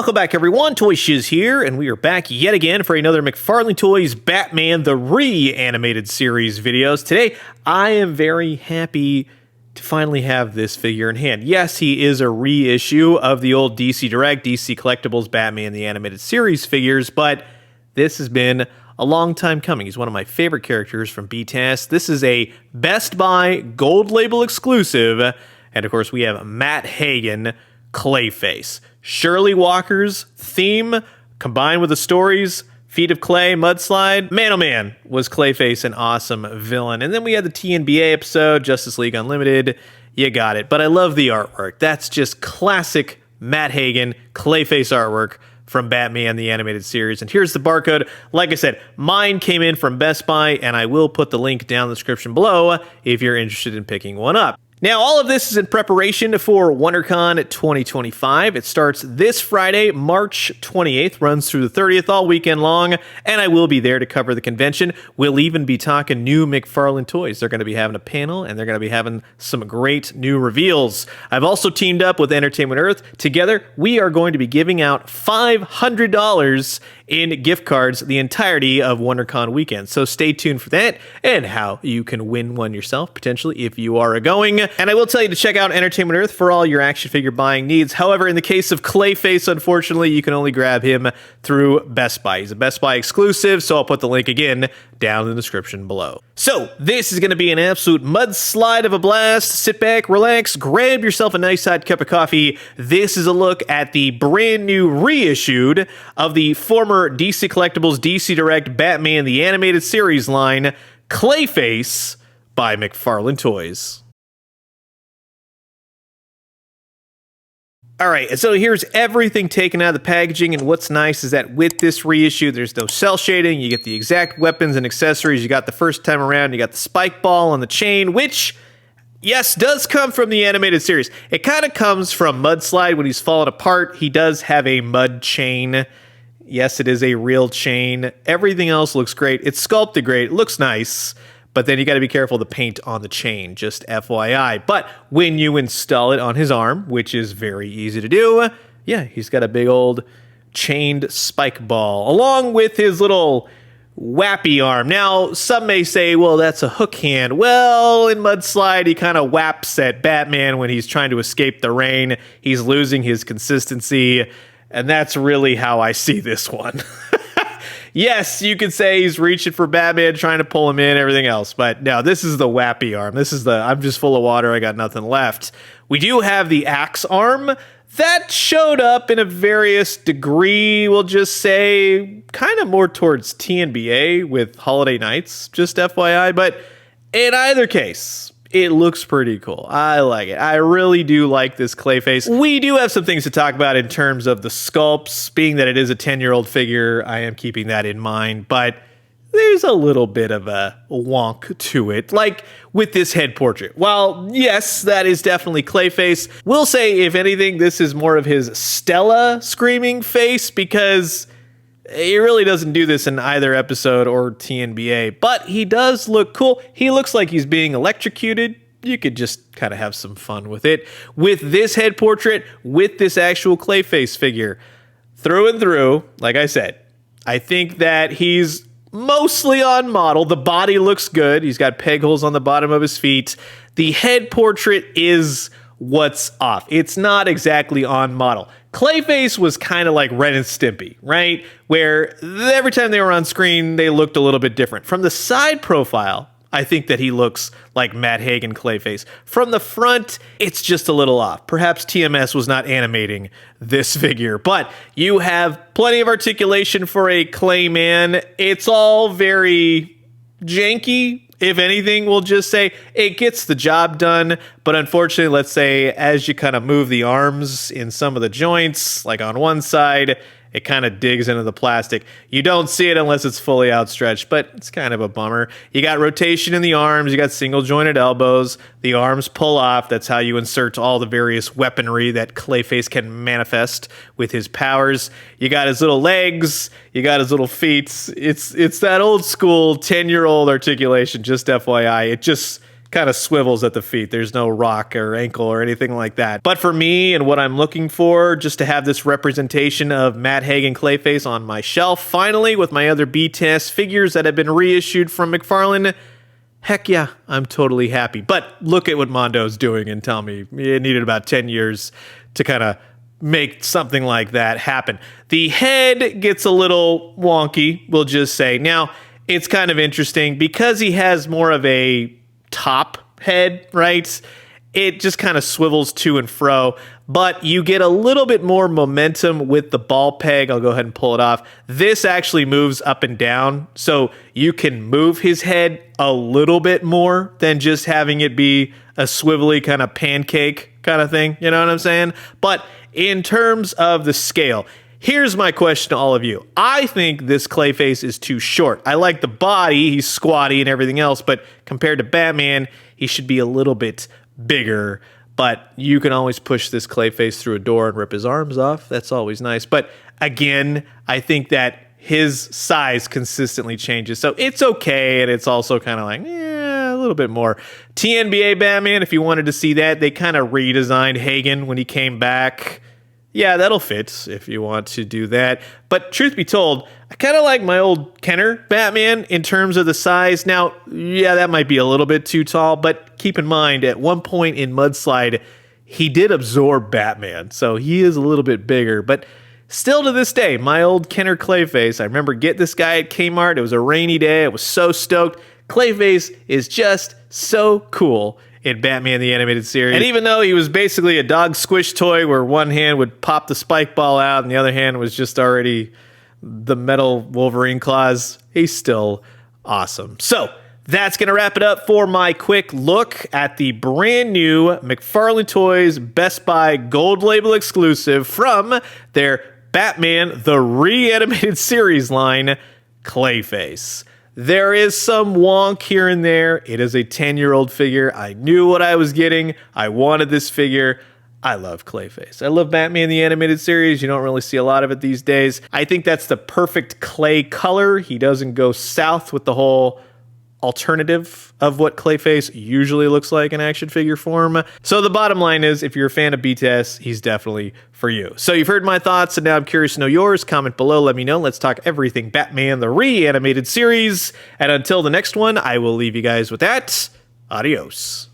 Welcome back, everyone. Toy Shiz here, and we are back yet again for another McFarlane Toys Batman the Re-Animated Series videos. Today, I am very happy to finally have this figure in hand. Yes, he is a reissue of the old DC Direct, DC Collectibles Batman the Animated Series figures, but this has been a long time coming. He's one of my favorite characters from BTAS. This is a Best Buy Gold Label exclusive, and of course, we have Matt Hagen, Clayface. Shirley Walker's theme, combined with the stories, Feet of Clay, Mudslide. Man, oh man, was Clayface an awesome villain. And then we had the TNBA episode, Justice League Unlimited. You got it. But I love the artwork. That's just classic Matt Hagen, Clayface artwork from Batman the Animated Series. And here's the barcode. Like I said, mine came in from Best Buy, and I will put the link down in the description below if you're interested in picking one up. Now, all of this is in preparation for WonderCon 2025. It starts this Friday, March 28th, runs through the 30th, all weekend long, and I will be there to cover the convention. We'll even be talking new McFarlane toys. They're going to be having a panel, and they're going to be having some great new reveals. I've also teamed up with Entertainment Earth. Together, we are going to be giving out $500 in gift cards the entirety of WonderCon weekend. So stay tuned for that and how you can win one yourself, potentially, if you are going. And I will tell you to check out Entertainment Earth for all your action figure buying needs. However, in the case of Clayface, unfortunately, you can only grab him through Best Buy. He's a Best Buy exclusive, so I'll put the link again down in the description below. So this is going to be an absolute mudslide of a blast. Sit back, relax, grab yourself a nice hot cup of coffee. This is a look at the brand new reissued of the former DC Collectibles DC Direct Batman the Animated Series line, Clayface by McFarlane Toys. All right, so here's everything taken out of the packaging, and what's nice is that with this reissue, there's no cell shading. You get the exact weapons and accessories you got the first time around. You got the spike ball on the chain, which, yes, does come from the animated series. It kind of comes from Mudslide when he's fallen apart. He does have a mud chain. Yes, it is a real chain. Everything else looks great. It's sculpted great. It looks nice. But then you got to be careful of the paint on the chain, just FYI. But when you install it on his arm, which is very easy to do, yeah, he's got a big old chained spike ball, along with his little wappy arm. Now, some may say, well, that's a hook hand. Well, in Mudslide, he kind of whaps at Batman when he's trying to escape the rain. He's losing his consistency, and that's really how I see this one. Yes, you could say he's reaching for Batman, trying to pull him in, everything else. But no, this is the wappy arm. This is the, I'm just full of water, I got nothing left. We do have the axe arm. That showed up in a various degree, we'll just say, kind of more towards TNBA with Holiday Nights, just FYI. But in either case, it looks pretty cool. I like it. I really do like this Clayface. We do have some things to talk about in terms of the sculpts. Being that it is a 10-year-old figure, I am keeping that in mind. But there's a little bit of a wonk to it, like with this head portrait. While, yes, that is definitely Clayface, we'll say, if anything, this is more of his Stella screaming face, because he really doesn't do this in either episode or TNBA, but he does look cool. He looks like he's being electrocuted. You could just kind of have some fun with it. With this head portrait, with this actual Clayface figure, through and through, like I said, I think that he's mostly on model. The body looks good. He's got peg holes on the bottom of his feet. The head portrait is what's off. It's not exactly on model. Clayface was kind of like Ren and Stimpy, right? Where every time they were on screen, they looked a little bit different. From the side profile, I think that he looks like Matt Hagen Clayface. From the front, it's just a little off. Perhaps TMS was not animating this figure, but you have plenty of articulation for a Clayman. It's all very janky. If anything, we'll just say it gets the job done. But unfortunately, let's say as you kind of move the arms in some of the joints, like on one side, it kind of digs into the plastic. You don't see it unless it's fully outstretched, but it's kind of a bummer. You got rotation in the arms. You got single jointed elbows. The arms pull off. That's how you insert all the various weaponry that Clayface can manifest with his powers. You got his little legs. You got his little feet. It's that old school 10-year-old articulation, just FYI. It just kind of swivels at the feet. There's no rock or ankle or anything like that. But for me and what I'm looking for, just to have this representation of Matt Haig and Clayface on my shelf, finally, with my other BTS figures that have been reissued from McFarlane, heck yeah, I'm totally happy. But look at what Mondo's doing and tell me it needed about 10 years to kind of make something like that happen. The head gets a little wonky, we'll just say. Now, it's kind of interesting because he has more of a top head, right? It just kind of swivels to and fro, but you get a little bit more momentum with the ball peg. I'll go ahead and pull it off. This actually moves up and down, so you can move his head a little bit more than just having it be a swivelly kind of pancake kind of thing. You know what I'm saying? But in terms of the scale, here's my question to all of you. I think this Clayface is too short. I like the body, he's squatty and everything else, but compared to Batman, he should be a little bit bigger. But you can always push this Clayface through a door and rip his arms off. That's always nice. But again, I think that his size consistently changes. So it's okay, and it's also kind of like, a little bit more. TNBA Batman, if you wanted to see that, they kind of redesigned Hagen when he came back. Yeah, that'll fit if you want to do that. But truth be told, I kind of like my old Kenner Batman in terms of the size. Now, yeah, that might be a little bit too tall, but keep in mind, at one point in Mudslide, he did absorb Batman, so he is a little bit bigger. But still to this day, my old Kenner Clayface, I remember getting this guy at Kmart. It was a rainy day. I was so stoked. Clayface is just so cool in Batman the Animated Series. And even though he was basically a dog squish toy where one hand would pop the spike ball out and the other hand was just already the metal Wolverine claws, he's still awesome. So that's going to wrap it up for my quick look at the brand new McFarlane Toys Best Buy Gold Label exclusive from their Batman the Reanimated Series line, Clayface. There is some wonk here and there. It is a 10-year-old figure. I knew what I was getting. I wanted this figure. I love Clayface. I love Batman the Animated Series. You don't really see a lot of it these days. I think that's the perfect clay color. He doesn't go south with the whole alternative of what Clayface usually looks like in action figure form. So the bottom line is, if you're a fan of BTS, he's definitely for you. So you've heard my thoughts, and now I'm curious to know yours. Comment below, let me know. Let's talk everything Batman the Reanimated Series. And until the next one, I will leave you guys with that. Adios.